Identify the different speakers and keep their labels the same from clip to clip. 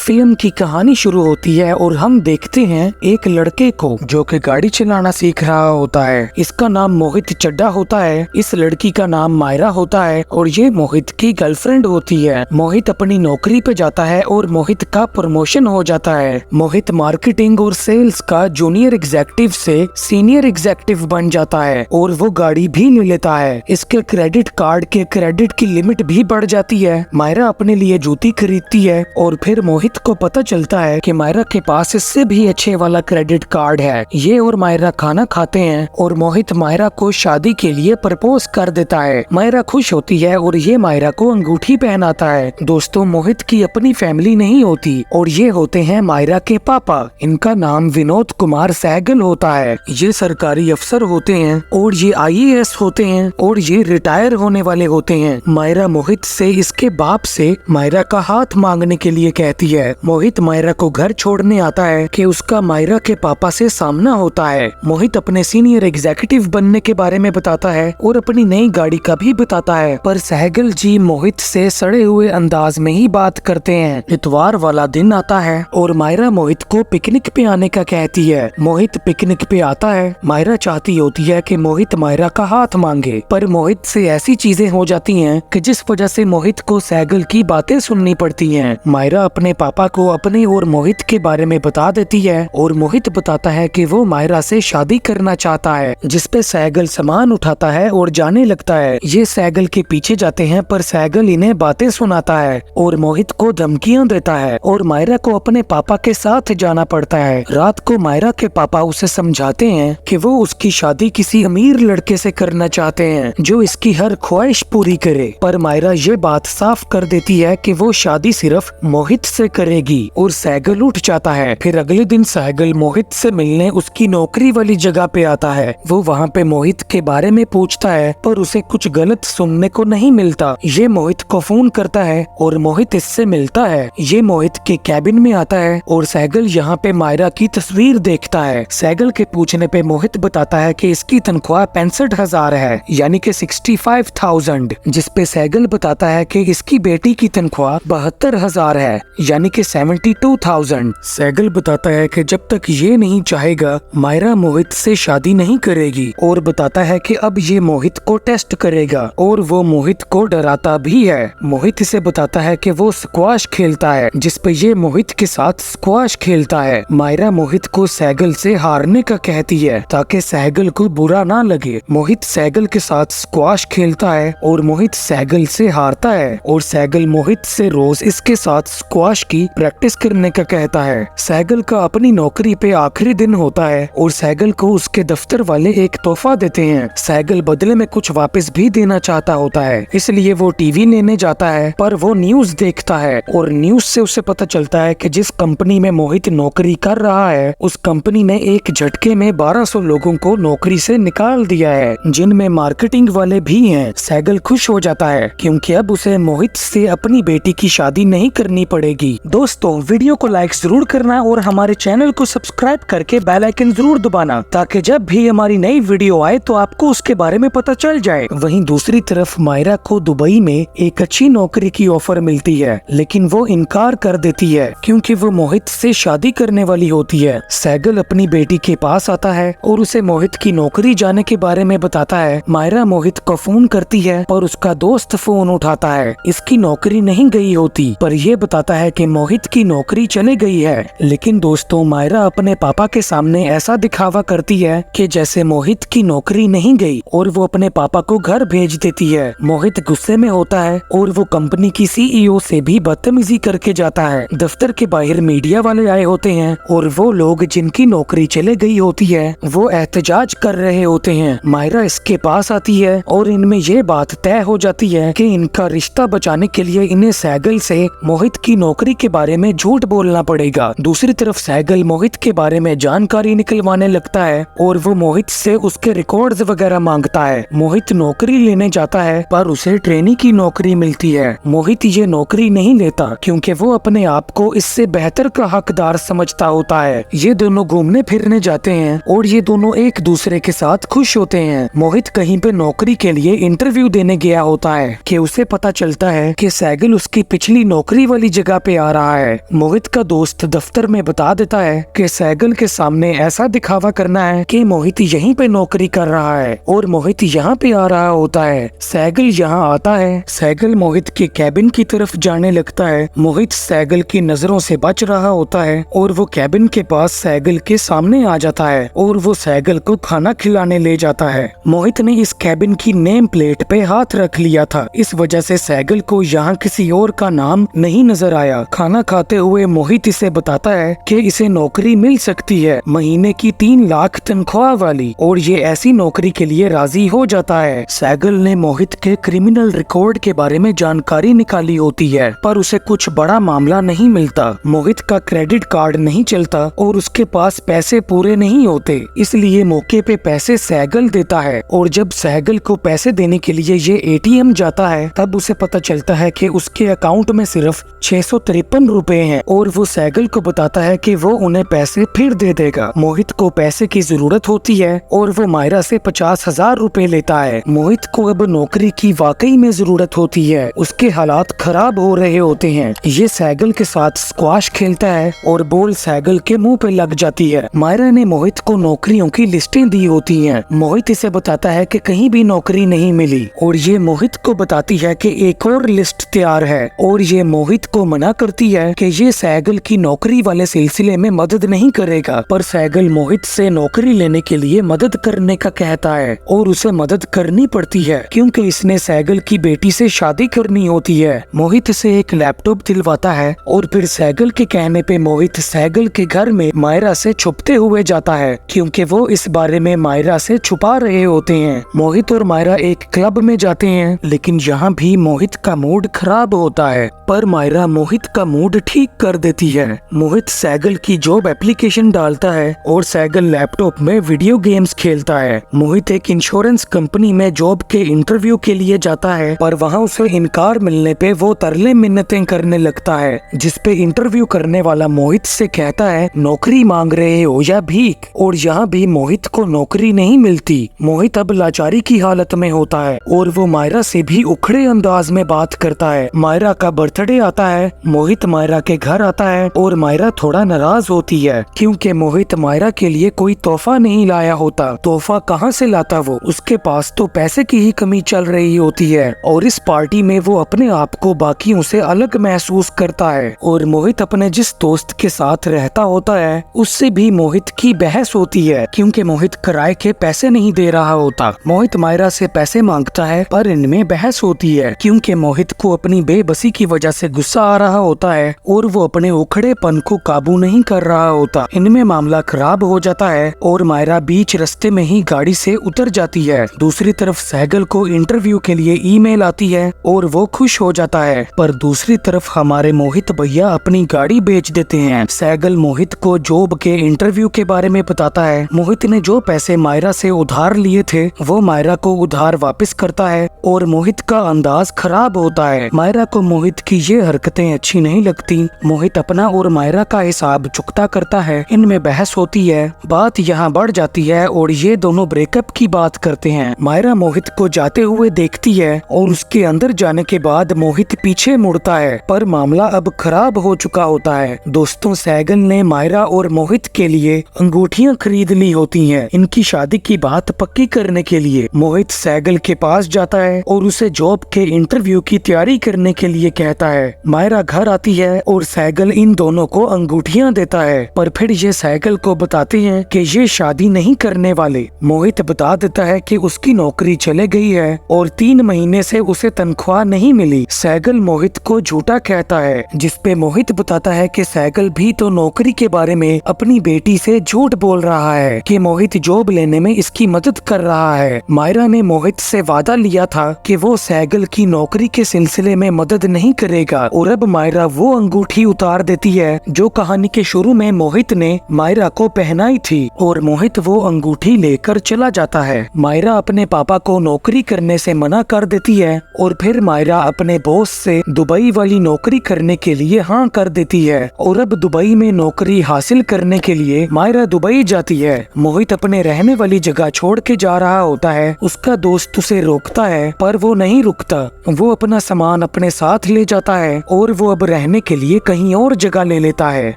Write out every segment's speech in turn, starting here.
Speaker 1: Film की कहानी शुरू होती है और हम देखते हैं एक लड़के को जो कि गाड़ी चलाना सीख रहा होता है। इसका नाम मोहित चड्ढा होता है। इस लड़की का नाम मायरा होता है और ये मोहित की गर्लफ्रेंड होती है। मोहित अपनी नौकरी पे जाता है और मोहित का प्रमोशन हो जाता है। मोहित मार्केटिंग और सेल्स का जूनियर एग्जीक्यूटिव से सीनियर एग्जीक्यूटिव बन जाता है और वो गाड़ी भी ले लेता है। इसके क्रेडिट कार्ड के क्रेडिट की लिमिट भी बढ़ जाती है। मायरा अपने लिए जूती खरीदती है और फिर मोहित को पता चलता है कि मायरा के पास इससे भी अच्छे वाला क्रेडिट कार्ड है। ये और मायरा खाना खाते हैं और मोहित मायरा को शादी के लिए प्रपोज कर देता है। मायरा खुश होती है और ये मायरा को अंगूठी पहनाता है। दोस्तों, मोहित की अपनी फैमिली नहीं होती और ये होते हैं मायरा के पापा। इनका नाम विनोद कुमार सहगल होता है। ये सरकारी अफसर होते हैं और ये IAS होते हैं और ये रिटायर होने वाले होते हैं। मायरा मोहित से इसके बाप से मायरा का हाथ मांगने के लिए कहती है। मोहित मायरा को घर छोड़ने आता है कि उसका मायरा के पापा से सामना होता है। मोहित अपने सीनियर एग्जीक्यूटिव बनने के बारे में बताता है और अपनी नई गाड़ी का भी बताता है, पर सहगल जी मोहित से सड़े हुए अंदाज में ही बात करते हैं। इतवार वाला दिन आता है और मायरा मोहित को पिकनिक पे आने का कहती है। मोहित पिकनिक पे आता है। मायरा चाहती होती है कि मोहित मायरा का हाथ मांगे, पर मोहित से ऐसी चीजें हो जाती हैं कि जिस वजह से मोहित को सहगल की बातें सुननी पड़ती हैं। मायरा अपने पापा को अपने और मोहित के बारे में बता देती है और मोहित बताता है कि वो मायरा से शादी करना चाहता है, जिसपे सहगल सामान उठाता है और जाने लगता है। ये सहगल के पीछे जाते हैं, पर सहगल इन्हें बातें सुनाता है और मोहित को धमकियां देता है और मायरा को अपने पापा के साथ जाना पड़ता है। रात को मायरा के पापा उसे समझाते हैं कि वो उसकी शादी किसी अमीर लड़के से करना चाहते हैं जो इसकी हर ख्वाहिश पूरी करे, पर मायरा ये बात साफ कर देती है कि वो शादी सिर्फ मोहित से करेगी और सहगल उठ जाता है। फिर अगले दिन सहगल मोहित से मिलने उसकी नौकरी वाली जगह पे आता है। वो वहाँ पे मोहित के बारे में पूछता है, पर उसे कुछ गलत सुनने को नहीं मिलता। ये मोहित को फोन करता है और मोहित इससे मिलता है। ये मोहित के कैबिन में आता है और सहगल यहाँ पे मायरा की तस्वीर देखता है। सहगल के पूछने पे मोहित बताता है कि इसकी तनख्वाह 65,000 है, यानी कि 65,000, जिसपे सहगल बताता है कि इसकी बेटी की तनख्वाह 72,000 है, यानी कि 72,000। सहगल बताता है कि जब तक ये नहीं चाहेगा मायरा मोहित से शादी नहीं करेगी और बताता है कि अब ये मोहित को टेस्ट करेगा और वो मोहित को डराता भी है। मोहित इसे बताता है कि वो स्क्वाश खेलता है, जिसपे ये मोहित के साथ स्क्वाश खेलता है। मायरा मोहित को सहगल से हारने का कहती है ताकि सहगल को बुरा ना लगे। मोहित सहगल के साथ स्क्वाश खेलता है और मोहित सहगल से हारता है और सहगल मोहित से रोज इसके साथ स्क्वाश की प्रैक्टिस करने का कहता है। सहगल का अपनी नौकरी पे आखिरी दिन होता है और सहगल को उसके दफ्तर वाले एक तोहफा देते हैं। सहगल बदले में कुछ वापस भी देना चाहता होता है, इसलिए वो टीवी लेने जाता है, पर वो न्यूज देखता है और न्यूज से उसे पता चलता है कि जिस कंपनी में मोहित नौकरी कर रहा है उस कंपनी ने एक झटके में 1200 लोगों को नौकरी से निकाल दिया है, जिनमें मार्केटिंग वाले भी हैं। सहगल खुश हो जाता है क्योंकि अब उसे मोहित से अपनी बेटी की शादी नहीं करनी पड़ेगी। दोस्तों, वीडियो को लाइक जरूर करना और हमारे चैनल को सब्सक्राइब करके बेल आइकन जरूर दबाना, ताकि जब भी हमारी नई वीडियो आए तो आपको उसके बारे में पता चल जाए। वहीं दूसरी तरफ मायरा को दुबई में एक अच्छी नौकरी की ऑफर मिलती है, लेकिन वो इनकार कर देती है क्योंकि वो मोहित से शादी करने वाली होती है। सहगल अपनी बेटी के पास आता है और उसे मोहित की नौकरी जाने के बारे में बताता है। मायरा मोहित को फोन करती है पर उसका दोस्त फोन उठाता है। इसकी नौकरी नहीं गई होती, पर यह बताता है कि मोहित की नौकरी चली गई है। लेकिन दोस्तों, मायरा अपने पापा के सामने ऐसा दिखावा करती है कि जैसे मोहित की नौकरी नहीं गई और वो अपने पापा को घर भेज देती है। मोहित गुस्से में होता है और वो कंपनी की CEO से भी बदतमीजी करके जाता है। दफ्तर के बाहर मीडिया वाले आए होते हैं और वो लोग जिनकी नौकरी चले गई होती है वो एहतजाज कर रहे होते हैं। मायरा इसके पास आती है और इनमें ये बात तय हो जाती है कि इनका रिश्ता बचाने के लिए इन्हें सहगल से मोहित की नौकरी के बारे में झूठ बोलना पड़ेगा। दूसरी तरफ सहगल मोहित के बारे में जानकारी निकलवाने लगता है और वो मोहित से उसके रिकॉर्ड्स वगैरह मांगता है। मोहित नौकरी लेने जाता है पर उसे ट्रेनी की नौकरी मिलती है। मोहित ये नौकरी नहीं लेता क्योंकि वो अपने आप को इससे बेहतर का हकदार समझता होता है। ये दोनों घूमने फिरने जाते हैं और ये दोनों एक दूसरे के साथ खुश होते हैं। मोहित कहीं पे नौकरी के लिए इंटरव्यू देने गया होता है कि उसे पता चलता है कि सहगल उसकी पिछली नौकरी वाली जगह पे आ जा रहा है। मोहित का दोस्त दफ्तर में बता देता है कि सैगल के सामने ऐसा दिखावा करना है कि मोहित यहीं पे नौकरी कर रहा है और मोहित यहाँ पे आ रहा होता है। सैगल यहाँ आता है। सैगल मोहित के कैबिन की तरफ जाने लगता है। मोहित सैगल की नजरों से बच रहा होता है और वो कैबिन के पास सैगल के सामने आ जाता है और वो सैगल को खाना खिलाने ले जाता है। मोहित ने इस कैबिन की नेम प्लेट पे हाथ रख लिया था, इस वजह से सैगल को यहाँ किसी और का नाम नहीं नजर आया। खाना खाते हुए मोहित इसे बताता है कि इसे नौकरी मिल सकती है, महीने की 3 लाख तनख्वाह वाली, और ये ऐसी नौकरी के लिए राजी हो जाता है। सैगल ने मोहित के क्रिमिनल रिकॉर्ड के बारे में जानकारी निकाली होती है, पर उसे कुछ बड़ा मामला नहीं मिलता। मोहित का क्रेडिट कार्ड नहीं चलता और उसके पास पैसे पूरे नहीं होते, इसलिए मौके पे पैसे सैगल देता है। और जब सैगल को पैसे देने के लिए ये एटीएम जाता है तब उसे पता चलता है कि उसके अकाउंट में सिर्फ 653 रुपए हैं और वो सैगल को बताता है कि वो उन्हें पैसे फिर दे देगा। मोहित को पैसे की जरूरत होती है और वो मायरा से 50,000 रुपए लेता है। मोहित को अब नौकरी की वाकई में जरूरत होती है, उसके हालात खराब हो रहे होते हैं। ये सैगल के साथ स्क्वाश खेलता है और बॉल सैगल के मुंह पे लग जाती है। मायरा ने मोहित को नौकरियों की लिस्टें दी होती हैं। मोहित इसे बताता है कि कहीं भी नौकरी नहीं मिली और ये मोहित को बताती है कि एक और लिस्ट तैयार है और ये मोहित को मना करती है कि ये सैगल की नौकरी वाले सिलसिले में मदद नहीं करेगा। पर सैगल मोहित से नौकरी लेने के लिए मदद करने का कहता है और उसे मदद करनी पड़ती है क्योंकि इसने सैगल की बेटी से शादी करनी होती है। मोहित से एक लैपटॉप दिलवाता है और फिर सैगल के कहने पे मोहित सैगल के घर में मायरा से छुपते हुए जाता है क्योंकि वो इस बारे में मायरा से छुपा रहे होते हैं। मोहित और मायरा एक क्लब में जाते हैं, लेकिन यहाँ भी मोहित का मूड खराब होता है, पर मायरा मोहित का मूड ठीक कर देती है। मोहित सैगल की जॉब एप्लीकेशन डालता है और सैगल लैपटॉप में वीडियो गेम्स खेलता है। मोहित एक इंश्योरेंस कंपनी में जॉब के इंटरव्यू के लिए जाता है, पर वहाँ उसे इनकार मिलने पे वो तरले मिन्नतें करने लगता है, जिसपे इंटरव्यू करने वाला मोहित से कहता है नौकरी मांग रहे हो या भीख, और यहाँ भी मोहित को नौकरी नहीं मिलती। मोहित अब लाचारी की हालत में होता है और वो मायरा से भी उखड़े अंदाज में बात करता है। मायरा का बर्थडे आता है। मोहित मायरा के घर आता है और मायरा थोड़ा नाराज होती है क्योंकि मोहित मायरा के लिए कोई तोहफा नहीं लाया होता। तोहफा कहाँ से लाता वो, उसके पास तो पैसे की ही कमी चल रही होती है और इस पार्टी में वो अपने आप को बाकियों से अलग महसूस करता है। और मोहित अपने जिस दोस्त के साथ रहता होता है उससे भी मोहित की बहस होती है क्योंकि मोहित किराए के पैसे नहीं दे रहा होता। मोहित मायरा से पैसे मांगता है पर इनमें बहस होती है क्योंकि मोहित को अपनी बेबसी की वजह से गुस्सा आ रहा होता है और वो अपने उखड़ेपन को काबू नहीं कर रहा होता। इनमें मामला खराब हो जाता है और मायरा बीच रास्ते में ही गाड़ी से उतर जाती है। दूसरी तरफ सैगल को इंटरव्यू के लिए ईमेल आती है और वो खुश हो जाता है, पर दूसरी तरफ हमारे मोहित भैया अपनी गाड़ी बेच देते हैं। सैगल मोहित को जॉब के इंटरव्यू के बारे में बताता है। मोहित ने जो पैसे मायरा से उधार लिए थे वो मायरा को उधार वापस करता है और मोहित का अंदाज खराब होता है। मायरा को मोहित की ये हरकतें अच्छी नहीं लगती। मोहित अपना और मायरा का हिसाब चुकता करता है। इनमें बहस होती है। बात यहाँ बढ़ जाती है और ये दोनों ब्रेकअप की बात करते हैं। मायरा मोहित को जाते हुए देखती है और उसके अंदर जाने के बाद मोहित पीछे मुड़ता है, पर मामला अब खराब हो चुका होता है। दोस्तों, सैगल ने मायरा और मोहित के लिए अंगूठियाँ खरीद ली होती हैं इनकी शादी की बात पक्की करने के लिए। मोहित सैगल के पास जाता है और उसे जॉब के इंटरव्यू की तैयारी करने के लिए कहता है। मायरा घर आती है और सैगल इन दोनों को अंगूठियां देता है, पर फिर ये सैगल को बताते हैं कि ये शादी नहीं करने वाले। मोहित बता देता है कि उसकी नौकरी चले गई है और 3 महीने से उसे तनख्वाह नहीं मिली। सैगल मोहित को झूठा कहता है, जिसपे मोहित बताता है कि सैगल भी तो नौकरी के बारे में अपनी बेटी से झूठ बोल रहा है कि मोहित जॉब लेने में इसकी मदद कर रहा है। मायरा ने मोहित से वादा लिया था कि वो सैगल की नौकरी के सिलसिले में मदद नहीं करेगा और अब मायरा वो अंगूठी उतार देती है जो कहानी के शुरू में मोहित ने मायरा को पहनाई थी और मोहित वो अंगूठी लेकर चला जाता है। मायरा अपने पापा को नौकरी करने से मना कर देती है और फिर मायरा अपने बॉस से दुबई वाली नौकरी करने के लिए हाँ कर देती है और अब दुबई में नौकरी हासिल करने के लिए मायरा दुबई जाती है। मोहित अपने रहने वाली जगह छोड़ के जा रहा होता है। उसका दोस्त उसे रोकता है पर वो नहीं रुकता। वो अपना सामान अपने साथ ले जाता है और वो अब रहने के लिए कहीं और जगह ले लेता है।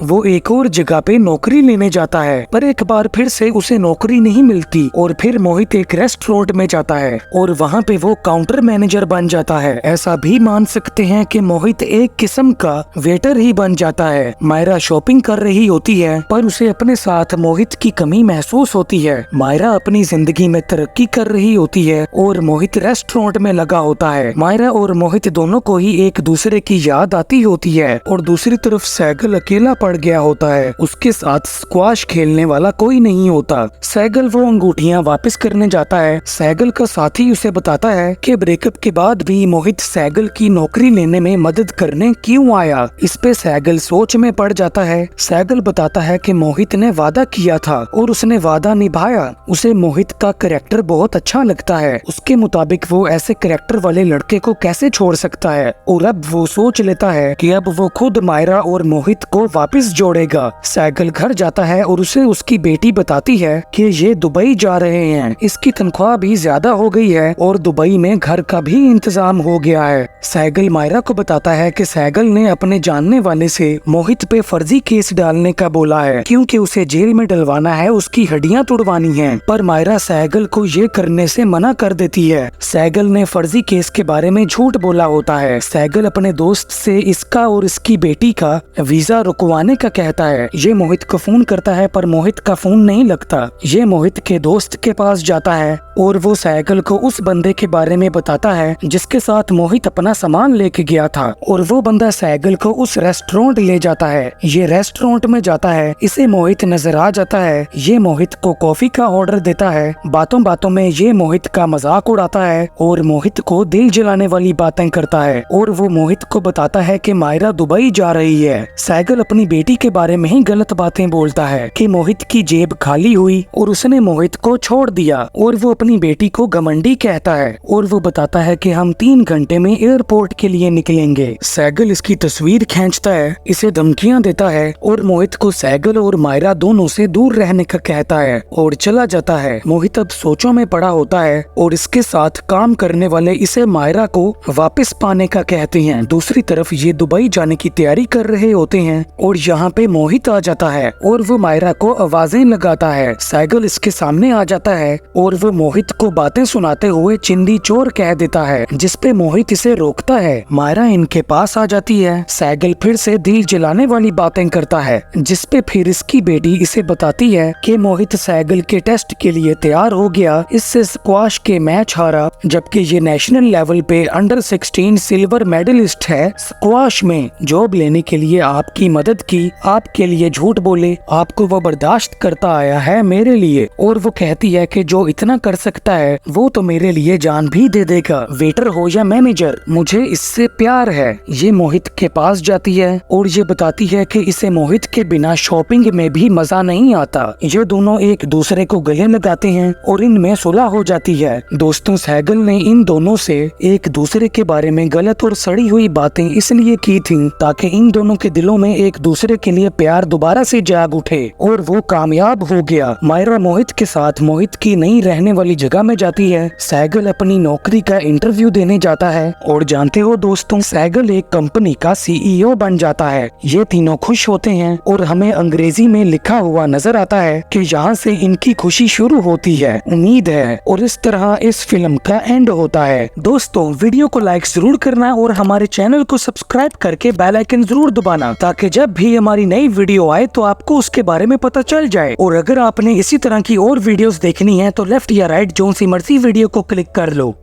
Speaker 1: वो एक और जगह पे नौकरी लेने जाता है, पर एक बार फिर से उसे नौकरी नहीं मिलती और फिर मोहित एक रेस्टोरेंट में जाता है और वहाँ पे वो काउंटर मैनेजर बन जाता है। ऐसा भी मान सकते हैं कि मोहित एक किस्म का वेटर ही बन जाता है। मायरा शॉपिंग कर रही होती है, पर उसे अपने साथ मोहित की कमी महसूस होती है। मायरा अपनी जिंदगी में तरक्की कर रही होती है और मोहित रेस्टोरेंट में लगा होता है। मायरा और मोहित दोनों को ही एक दूसरे की याद आती होती है और दूसरी तरफ सैगल अकेला पड़ गया होता है। उसके साथ स्क्वाश खेलने वाला कोई नहीं होता। सैगल वो अंगूठियां वापस करने जाता है। सैगल का साथी उसे बताता है कि ब्रेकअप के बाद भी मोहित सैगल की नौकरी लेने में मदद करने क्यों आया। इस पे सैगल सोच में पड़ जाता है। सैगल बताता है कि मोहित ने वादा किया था और उसने वादा निभाया। उसे मोहित का कैरेक्टर बहुत अच्छा लगता है। उसके मुताबिक वो ऐसे कैरेक्टर वाले लड़के को कैसे छोड़ सकता है और अब वो सोच लेता है कि अब वो खुद मायरा और मोहित को वापस जोड़ेगा। सैगल घर जाता है और उसे उसकी बेटी बताती है कि ये दुबई जा रहे हैं। इसकी तनख्वाह भी ज्यादा हो गई है और दुबई में घर का भी इंतजाम हो गया है। सैगल मायरा को बताता है कि सैगल ने अपने जानने वाले से मोहित पे फर्जी केस डालने का बोला है, क्योंकि उसे जेल में डलवाना है, उसकी हड्डियां तुड़वानी हैं। पर मायरा सैगल को ये करने से मना कर देती है। सैगल ने फर्जी केस के बारे में झूठ बोला होता है। सैगल अपने दोस्त से इसका और इसकी बेटी का वीजा रुकवाने का कहता है। ये मोहित को फोन करता है, पर मोहित का फोन नहीं लगता। ये मोहित के दोस्त के पास जाता है और वो सैगल को उस बंदे के बारे में बताता है जिसके साथ मोहित अपना सामान लेके गया था और वो बंदा सैगल को उस रेस्टोरेंट ले जाता है। ये रेस्टोरेंट में जाता है। इसे मोहित नजर आ जाता है। ये मोहित को कॉफी का ऑर्डर देता है। बातों बातों में ये मोहित का मजाक उड़ाता है और मोहित को दिल जलाने वाली बातें करता है और वो मोहित को बताता है कि मायरा दुबई जा रही है। सैगल अपनी बेटी के बारे में ही गलत बातें बोलता है कि मोहित की जेब खाली हुई और उसने मोहित को छोड़ दिया और वो अपनी बेटी को घमंडी कहता है और वो बताता है कि हम 3 घंटे में एयरपोर्ट के लिए निकलेंगे। सैगल इसकी तस्वीर खींचता है, इसे धमकियां देता है और मोहित को सैगल और मायरा दोनों से दूर रहने का कहता है और चला जाता है। मोहित अब सोचों में पड़ा होता है और इसके साथ काम करने वाले इसे मायरा को वापस पाने का कहते हैं। दूसरी तरफ ये दुबई जाने की तैयारी कर रहे होते हैं और यहाँ पे मोहित आ जाता है और वो मायरा को आवाजें लगाता है। सैगल इसके सामने आ जाता है और वो मोहित को बातें सुनाते हुए चिंदी चोर कह देता है, जिसपे मोहित इसे रोकता है। मायरा इनके पास आ जाती है। सैगल फिर से दिल जलाने वाली बातें करता है, जिसपे फिर इसकी बेटी इसे बताती है कि मोहित सैगल के टेस्ट के लिए तैयार हो गया, इससे स्क्वाश के मैच हारा, जबकि ये नेशनल लेवल पे अंडर 16 सिल्वर मेडलिस्ट है। स्क्वाश में जॉब लेने के लिए आपकी मदद की, आपके लिए झूठ बोले, आपको वो बर्दाश्त करता आया है मेरे लिए। और वो कहती है कि जो इतना कर सकता है वो तो मेरे लिए जान भी दे देगा, वेटर हो या मैनेजर, मुझे इससे प्यार है। ये मोहित के पास जाती है और ये बताती है कि इसे मोहित के बिना शॉपिंग में भी मजा नहीं आता। ये दोनों एक दूसरे को गले लगाते हैं और इनमें सुलह हो जाती है। दोस्तों, सैगल ने इन दोनों से एक दूसरे के बारे में गलत और सड़ी हुई बातें इसलिए की थी ताकि इन दोनों के दिलों में एक दूसरे के लिए प्यार दोबारा से जाग उठे, और वो कामयाब हो गया। मायरा मोहित के साथ मोहित की नई रहने वाली जगह में जाती है। सैगल अपनी नौकरी का इंटरव्यू देने जाता है और जानते हो दोस्तों, सैगल एक कंपनी का CEO बन जाता है। ये तीनों खुश होते हैं और हमें अंग्रेजी में लिखा हुआ नजर आता है कि यहाँ से इनकी खुशी शुरू होती है, उम्मीद है। और इस तरह इस फिल्म का एंड होता है। दोस्तों, वीडियो को लाइक जरूर करना और हमारे चैनल को सब्सक्राइब करके बेल आइकन जरूर दबाना, ताकि जब भी हमारी नई वीडियो आए तो आपको उसके बारे में पता चल जाए। और अगर आपने इसी तरह की और वीडियोस देखनी है तो लेफ्ट या राइट जो सी मर्जी वीडियो को क्लिक कर लो।